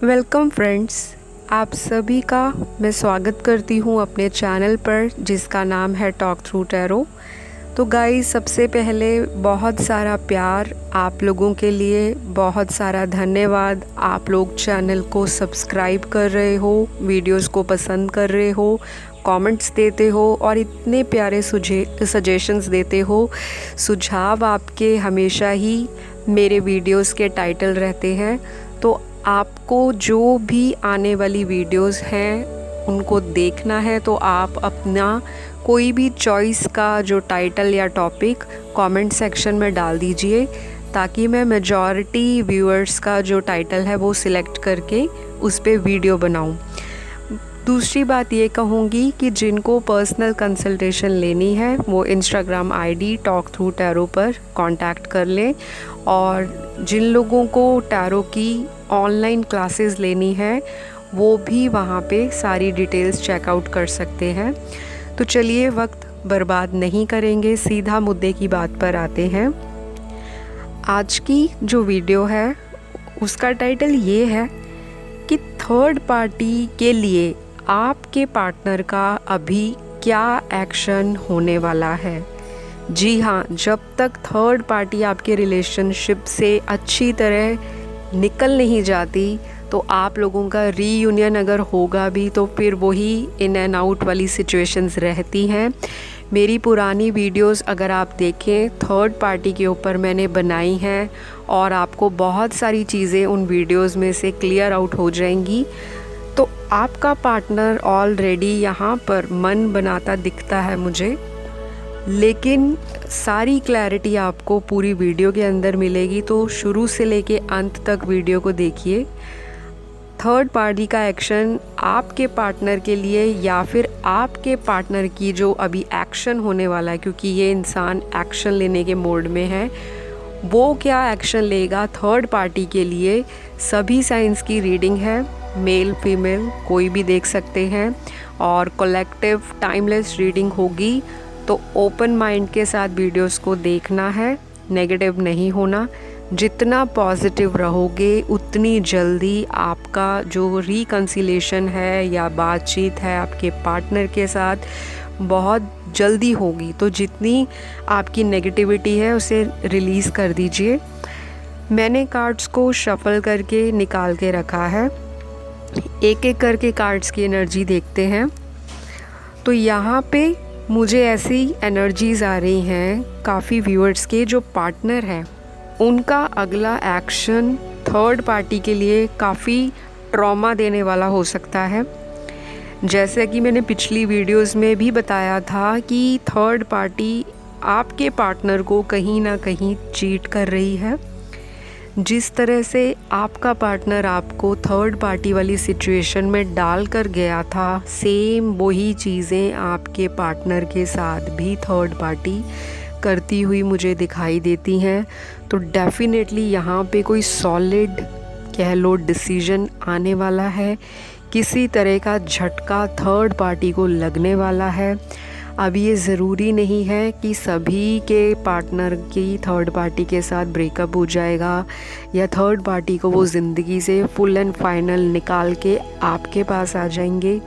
Welcome friends, आप सभी का मैं स्वागत करती हूँ अपने चैनल पर जिसका नाम है टॉक थ्रू टैरो। तो गाइस, सबसे पहले बहुत सारा प्यार आप लोगों के लिए, बहुत सारा धन्यवाद। आप लोग चैनल को सब्सक्राइब कर रहे हो, वीडियोस को पसंद कर रहे हो, कमेंट्स देते हो और इतने प्यारे सजेशंस देते हो। सुझाव आपके हमेशा ही मेरे वीडियोस के टाइटल रहते हैं। तो आपको जो भी आने वाली वीडियोस हैं उनको देखना है तो आप अपना कोई भी चॉइस का जो टाइटल या टॉपिक कमेंट सेक्शन में डाल दीजिए, ताकि मैं मेजॉरिटी व्यूअर्स का जो टाइटल है वो सिलेक्ट करके उस पर वीडियो बनाऊं। दूसरी बात ये कहूँगी कि जिनको पर्सनल कंसल्टेशन लेनी है वो Instagram ID talk through tarot पर कांटेक्ट कर लें, और जिन लोगों को टैरो की ऑनलाइन क्लासेस लेनी है वो भी वहाँ पे सारी डिटेल्स चेकआउट कर सकते हैं। तो चलिए, वक्त बर्बाद नहीं करेंगे, सीधा मुद्दे की बात पर आते हैं। आज की जो वीडियो है उसका टाइटल ये है कि थर्ड पार्टी के लिए आपके पार्टनर का अभी क्या एक्शन होने वाला है। जी हाँ, जब तक थर्ड पार्टी आपके रिलेशनशिप से अच्छी तरह निकल नहीं जाती तो आप लोगों का रीयूनियन अगर होगा भी तो फिर वही इन एंड आउट वाली सिचुएशंस रहती हैं। मेरी पुरानी वीडियोस अगर आप देखें, थर्ड पार्टी के ऊपर मैंने बनाई हैं और आपको बहुत सारी चीज़ें उन वीडियोस में से क्लियर आउट हो जाएंगी। तो आपका पार्टनर ऑलरेडी यहाँ पर मन बनाता दिखता है मुझे, लेकिन सारी क्लैरिटी आपको पूरी वीडियो के अंदर मिलेगी। तो शुरू से लेके अंत तक वीडियो को देखिए। थर्ड पार्टी का एक्शन आपके पार्टनर के लिए या फिर आपके पार्टनर की जो अभी एक्शन होने वाला है, क्योंकि ये इंसान एक्शन लेने के मोड में है, वो क्या एक्शन लेगा थर्ड पार्टी के लिए। सभी साइंस की रीडिंग है, मेल फीमेल कोई भी देख सकते हैं, और कलेक्टिव टाइमलेस रीडिंग होगी। तो ओपन माइंड के साथ वीडियोस को देखना है, नेगेटिव नहीं होना। जितना पॉजिटिव रहोगे उतनी जल्दी आपका जो रिकन्सिलेशन है या बातचीत है आपके पार्टनर के साथ बहुत जल्दी होगी। तो जितनी आपकी नेगेटिविटी है उसे रिलीज़ कर दीजिए। मैंने कार्ड्स को शफल करके निकाल के रखा है, एक एक करके कार्ड्स की एनर्जी देखते हैं। तो यहाँ पे मुझे ऐसी एनर्जीज़ आ रही हैं काफ़ी व्यूअर्स के जो पार्टनर हैं, उनका अगला एक्शन थर्ड पार्टी के लिए काफ़ी ट्रॉमा देने वाला हो सकता है। जैसे कि मैंने पिछली वीडियोस में भी बताया था कि थर्ड पार्टी आपके पार्टनर को कहीं ना कहीं चीट कर रही है। जिस तरह से आपका पार्टनर आपको थर्ड पार्टी वाली सिचुएशन में डाल कर गया था, सेम वही चीज़ें आपके पार्टनर के साथ भी थर्ड पार्टी करती हुई मुझे दिखाई देती हैं। तो डेफिनेटली यहाँ पे कोई सॉलिड कह लो डिसीजन आने वाला है, किसी तरह का झटका थर्ड पार्टी को लगने वाला है। अब ये ज़रूरी नहीं है कि सभी के पार्टनर की थर्ड पार्टी के साथ ब्रेकअप हो जाएगा या थर्ड पार्टी को वो ज़िंदगी से फुल एंड फाइनल निकाल के आपके पास आ जाएंगे,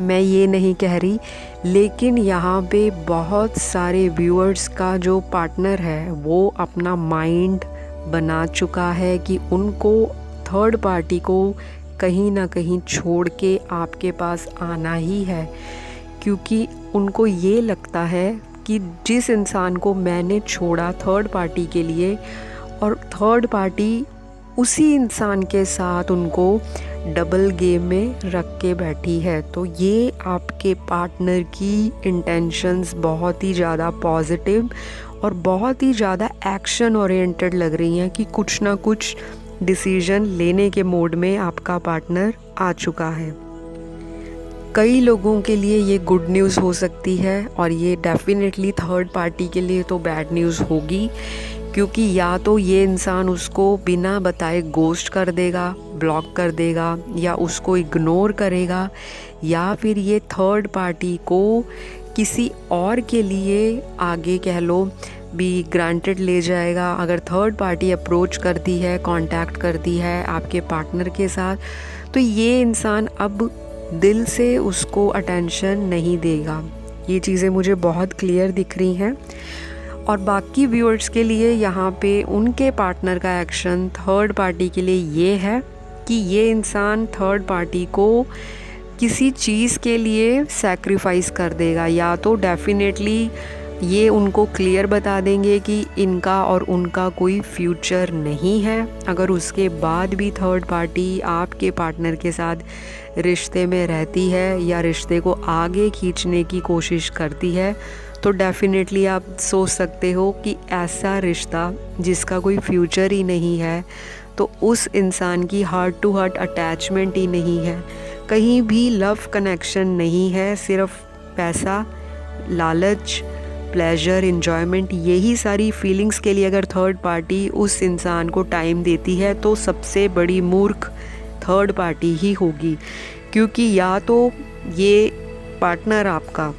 मैं ये नहीं कह रही। लेकिन यहाँ पे बहुत सारे व्यूअर्स का जो पार्टनर है वो अपना माइंड बना चुका है कि उनको थर्ड पार्टी को कहीं ना कहीं छोड़ के आपके पास आना ही है, क्योंकि उनको ये लगता है कि जिस इंसान को मैंने छोड़ा थर्ड पार्टी के लिए, और थर्ड पार्टी उसी इंसान के साथ उनको डबल गेम में रख के बैठी है। तो ये आपके पार्टनर की इंटेंशंस बहुत ही ज़्यादा पॉजिटिव और बहुत ही ज़्यादा एक्शन ओरिएंटेड लग रही हैं कि कुछ ना कुछ डिसीजन लेने के मोड में आपका पार्टनर आ चुका है। कई लोगों के लिए ये गुड न्यूज़ हो सकती है और ये डेफिनेटली थर्ड पार्टी के लिए तो बैड न्यूज़ होगी, क्योंकि या तो ये इंसान उसको बिना बताए गोस्ट कर देगा, ब्लॉक कर देगा या उसको इग्नोर करेगा, या फिर ये थर्ड पार्टी को किसी और के लिए आगे कह लो भी ग्रांटेड ले जाएगा। अगर थर्ड पार्टी अप्रोच करती है, कांटेक्ट करती है आपके पार्टनर के साथ, तो ये इंसान अब दिल से उसको अटेंशन नहीं देगा। ये चीज़ें मुझे बहुत क्लियर दिख रही हैं। और बाकी व्यूअर्स के लिए यहाँ पे उनके पार्टनर का एक्शन थर्ड पार्टी के लिए ये है कि ये इंसान थर्ड पार्टी को किसी चीज़ के लिए सैक्रिफाइस कर देगा, या तो डेफिनेटली ये उनको क्लियर बता देंगे कि इनका और उनका कोई फ्यूचर नहीं है। अगर उसके बाद भी थर्ड पार्टी आपके पार्टनर के साथ रिश्ते में रहती है या रिश्ते को आगे खींचने की कोशिश करती है, तो डेफिनेटली आप सोच सकते हो कि ऐसा रिश्ता जिसका कोई फ्यूचर ही नहीं है, तो उस इंसान की हार्ट टू हार्ट अटैचमेंट ही नहीं है, कहीं भी लव कनेक्शन नहीं है, सिर्फ पैसा, लालच, प्लेजर, इन्जॉयमेंट, यही सारी फीलिंग्स के लिए अगर थर्ड पार्टी उस इंसान को टाइम देती है, तो सबसे बड़ी मूर्ख थर्ड पार्टी ही होगी। क्योंकि या तो ये पार्टनर आपका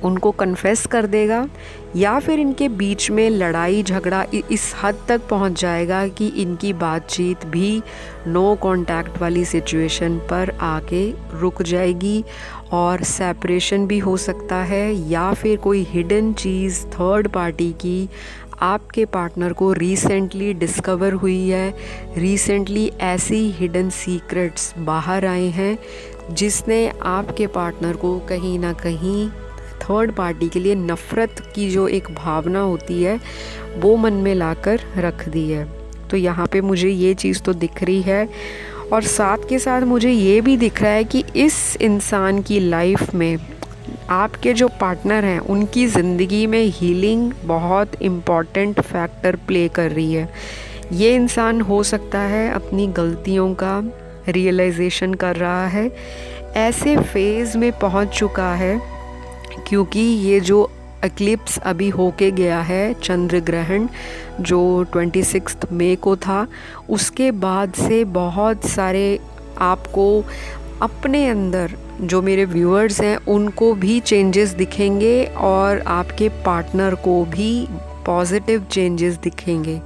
उनको कन्फेस कर देगा, या फिर इनके बीच में लड़ाई झगड़ा इस हद तक पहुंच जाएगा कि इनकी बातचीत भी नो कांटेक्ट वाली सिचुएशन पर आके रुक जाएगी और सेपरेशन भी हो सकता है, या फिर कोई हिडन चीज़ थर्ड पार्टी की आपके पार्टनर को रिसेंटली डिस्कवर हुई है, रिसेंटली ऐसी हिडन सीक्रेट्स बाहर आए हैं जिसने आपके पार्टनर को कहीं ना कहीं थर्ड पार्टी के लिए नफ़रत की जो एक भावना होती है वो मन में लाकर रख दी है। तो यहाँ पे मुझे ये चीज़ तो दिख रही है, और साथ के साथ मुझे ये भी दिख रहा है कि इस इंसान की लाइफ में आपके जो पार्टनर हैं उनकी ज़िंदगी में हीलिंग बहुत इम्पॉर्टेंट फैक्टर प्ले कर रही है। ये इंसान हो सकता है अपनी गलतियों का रियलाइजेशन कर रहा है, ऐसे फेज़ में पहुंच चुका है, क्योंकि ये जो एक्लिप्स अभी होके गया है, चंद्र ग्रहण जो 26 मई को था, उसके बाद से बहुत सारे आपको अपने अंदर, जो मेरे व्यूअर्स हैं उनको भी चेंजेस दिखेंगे और आपके पार्टनर को भी पॉजिटिव चेंजेस दिखेंगे।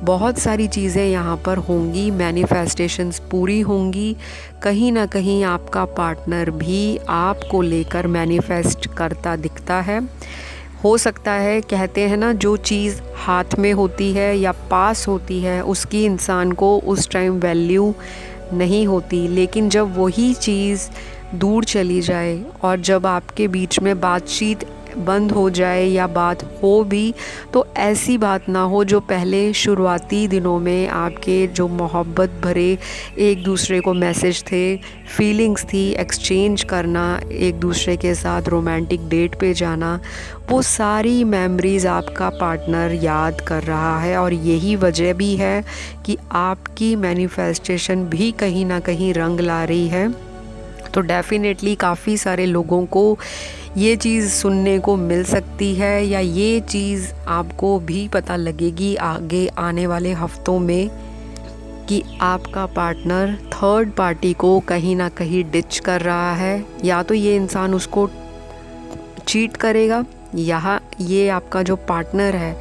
बहुत सारी चीज़ें यहाँ पर होंगी, मैनिफेस्टेशंस पूरी होंगी। कहीं ना कहीं आपका पार्टनर भी आपको लेकर मैनिफेस्ट करता दिखता है। हो सकता है, कहते हैं ना, जो चीज़ हाथ में होती है या पास होती है उसकी इंसान को उस टाइम वैल्यू नहीं होती, लेकिन जब वही चीज़ दूर चली जाए और जब आपके बीच में बातचीत बंद हो जाए या बात हो भी, तो ऐसी बात ना हो जो पहले शुरुआती दिनों में आपके जो मोहब्बत भरे एक दूसरे को मैसेज थे, फीलिंग्स थी, एक्सचेंज करना, एक दूसरे के साथ रोमांटिक डेट पे जाना, वो सारी मेमोरीज़ आपका पार्टनर याद कर रहा है। और यही वजह भी है कि आपकी मैनिफेस्टेशन भी कहीं ना कहीं रंग ला रही है। तो डेफ़िनेटली काफ़ी सारे लोगों को ये चीज़ सुनने को मिल सकती है, या ये चीज़ आपको भी पता लगेगी आगे आने वाले हफ्तों में कि आपका पार्टनर थर्ड पार्टी को कहीं ना कहीं डिच कर रहा है, या तो ये इंसान उसको चीट करेगा, या ये आपका जो पार्टनर है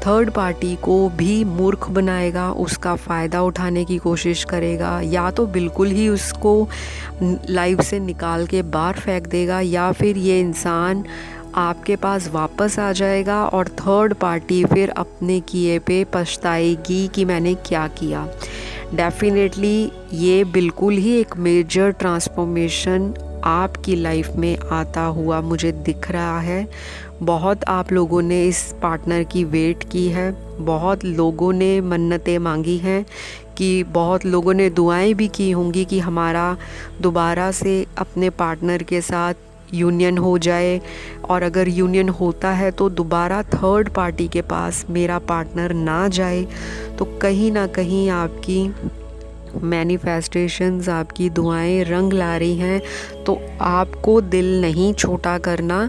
थर्ड पार्टी को भी मूर्ख बनाएगा, उसका फ़ायदा उठाने की कोशिश करेगा, या तो बिल्कुल ही उसको लाइफ से निकाल के बाहर फेंक देगा, या फिर ये इंसान आपके पास वापस आ जाएगा और थर्ड पार्टी फिर अपने किए पे पछताएगी कि मैंने क्या किया। डेफिनेटली ये बिल्कुल ही एक मेजर ट्रांसफॉर्मेशन आपकी लाइफ में आता हुआ मुझे दिख रहा है। बहुत आप लोगों ने इस पार्टनर की वेट की है, बहुत लोगों ने मन्नतें मांगी हैं, कि बहुत लोगों ने दुआएं भी की होंगी कि हमारा दोबारा से अपने पार्टनर के साथ यूनियन हो जाए, और अगर यूनियन होता है तो दोबारा थर्ड पार्टी के पास मेरा पार्टनर ना जाए। तो कहीं ना कहीं आपकी मैनिफेस्टेशंस, आपकी दुआएं रंग ला रही हैं। तो आपको दिल नहीं छोटा करना।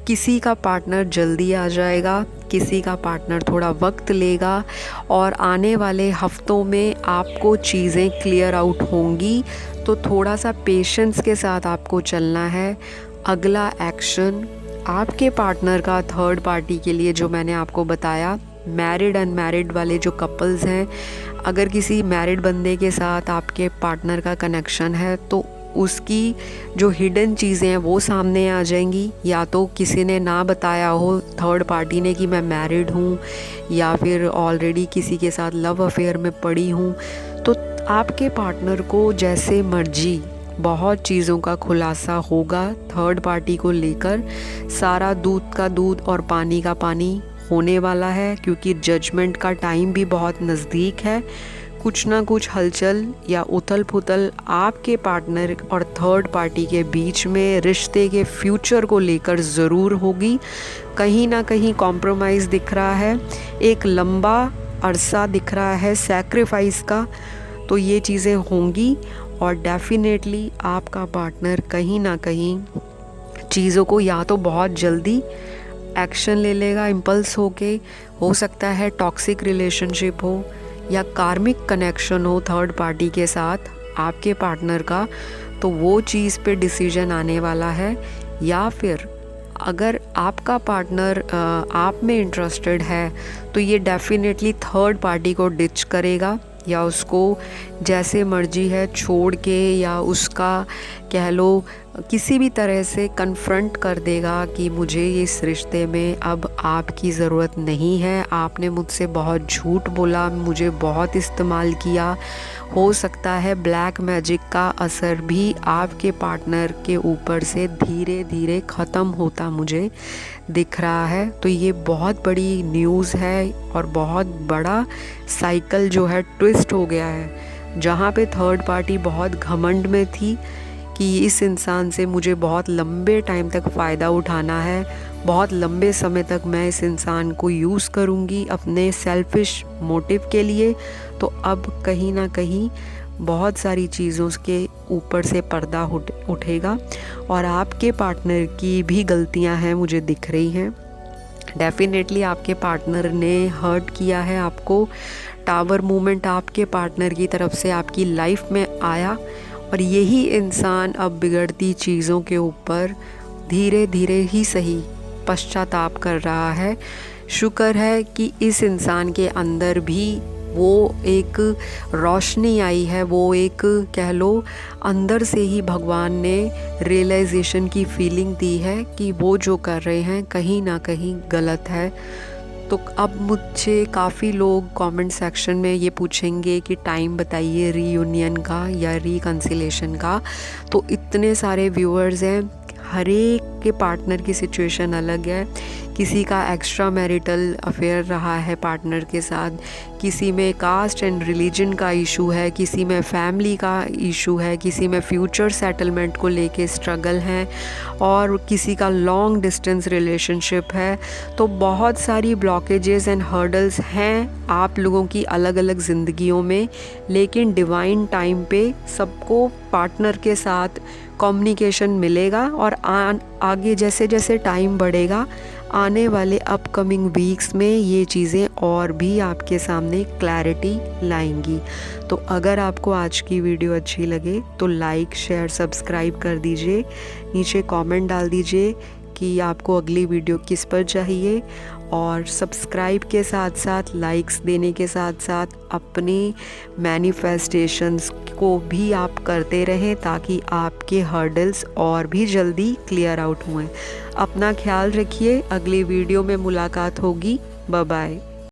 किसी का पार्टनर जल्दी आ जाएगा, किसी का पार्टनर थोड़ा वक्त लेगा, और आने वाले हफ्तों में आपको चीज़ें क्लियर आउट होंगी। तो थोड़ा सा पेशेंस के साथ आपको चलना है। अगला एक्शन आपके पार्टनर का थर्ड पार्टी के लिए जो मैंने आपको बताया, मैरिड अनमैरिड वाले जो कपल्स हैं, अगर किसी मैरिड बंदे के साथ आपके पार्टनर का कनेक्शन है तो उसकी जो हिडन चीज़ें हैं वो सामने आ जाएंगी। या तो किसी ने ना बताया हो थर्ड पार्टी ने कि मैं मैरिड हूँ, या फिर ऑलरेडी किसी के साथ लव अफेयर में पड़ी हूँ, तो आपके पार्टनर को जैसे मर्जी बहुत चीज़ों का खुलासा होगा थर्ड पार्टी को लेकर। सारा दूध का दूध और पानी का पानी होने वाला है, क्योंकि जजमेंट का टाइम भी बहुत नज़दीक है। कुछ ना कुछ हलचल या उथल पुथल आपके पार्टनर और थर्ड पार्टी के बीच में रिश्ते के फ्यूचर को लेकर ज़रूर होगी। कहीं ना कहीं कॉम्प्रोमाइज़ दिख रहा है, एक लंबा अरसा दिख रहा है सैक्रिफाइस का। तो ये चीज़ें होंगी और डेफिनेटली आपका पार्टनर कहीं ना कहीं चीज़ों को या तो बहुत जल्दी एक्शन ले लेगा इम्पल्स होके, हो सकता है टॉक्सिक रिलेशनशिप हो या कार्मिक कनेक्शन हो थर्ड पार्टी के साथ आपके पार्टनर का, तो वो चीज़ पे डिसीजन आने वाला है। या फिर अगर आपका पार्टनर आप में इंटरेस्टेड है तो ये डेफिनेटली थर्ड पार्टी को डिच करेगा या उसको जैसे मर्जी है छोड़ के, या उसका कह लो किसी भी तरह से कन्फ्रंट कर देगा कि मुझे इस रिश्ते में अब आपकी ज़रूरत नहीं है, आपने मुझसे बहुत झूठ बोला, मुझे बहुत इस्तेमाल किया। हो सकता है ब्लैक मैजिक का असर भी आपके पार्टनर के ऊपर से धीरे धीरे ख़त्म होता मुझे दिख रहा है। तो ये बहुत बड़ी न्यूज़ है और बहुत बड़ा साइकिल जो है ट्विस्ट हो गया है, जहाँ पे थर्ड पार्टी बहुत घमंड में थी कि इस इंसान से मुझे बहुत लंबे टाइम तक फ़ायदा उठाना है, बहुत लंबे समय तक मैं इस इंसान को यूज़ करूँगी अपने सेल्फिश मोटिव के लिए। तो अब कहीं ना कहीं बहुत सारी चीज़ों के ऊपर से पर्दा उठेगा और आपके पार्टनर की भी गलतियां हैं मुझे दिख रही हैं। डेफिनेटली आपके पार्टनर ने हर्ट किया है आपको। टावर मूवमेंट आपके पार्टनर की तरफ से आपकी लाइफ में आया और यही इंसान अब बिगड़ती चीज़ों के ऊपर धीरे धीरे ही सही पश्चाताप कर रहा है। शुक्र है कि इस इंसान के अंदर भी वो एक रोशनी आई है, वो एक कह लो अंदर से ही भगवान ने रियलाइजेशन की फीलिंग दी है कि वो जो कर रहे हैं कहीं ना कहीं गलत है। तो अब मुझे काफ़ी लोग कमेंट सेक्शन में ये पूछेंगे कि टाइम बताइए रीयूनियन का या रिकन्सिलेशन का। तो इतने सारे व्यूअर्स हैं, हर एक के पार्टनर की सिचुएशन अलग है। किसी का एक्स्ट्रा मैरिटल अफेयर रहा है पार्टनर के साथ, किसी में कास्ट एंड रिलीजन का इशू है, किसी में फैमिली का इशू है, किसी में फ्यूचर सेटलमेंट को लेके स्ट्रगल है, और किसी का लॉन्ग डिस्टेंस रिलेशनशिप है। तो बहुत सारी ब्लॉकेजेस एंड हर्डल्स हैं आप लोगों की अलग अलग ज़िंदगियों में, लेकिन डिवाइन टाइम पे सबको पार्टनर के साथ कम्युनिकेशन मिलेगा और आगे जैसे जैसे टाइम बढ़ेगा आने वाले अपकमिंग वीक्स में ये चीज़ें और भी आपके सामने क्लैरिटी लाएंगी। तो अगर आपको आज की वीडियो अच्छी लगे तो लाइक शेयर सब्सक्राइब कर दीजिए, नीचे कमेंट डाल दीजिए कि आपको अगली वीडियो किस पर चाहिए, और सब्सक्राइब के साथ साथ लाइक्स देने के साथ साथ अपनी मैनिफेस्टेशंस को भी आप करते रहें ताकि आपके हर्डल्स और भी जल्दी क्लियर आउट हुए। अपना ख्याल रखिए, अगली वीडियो में मुलाकात होगी। Bye bye.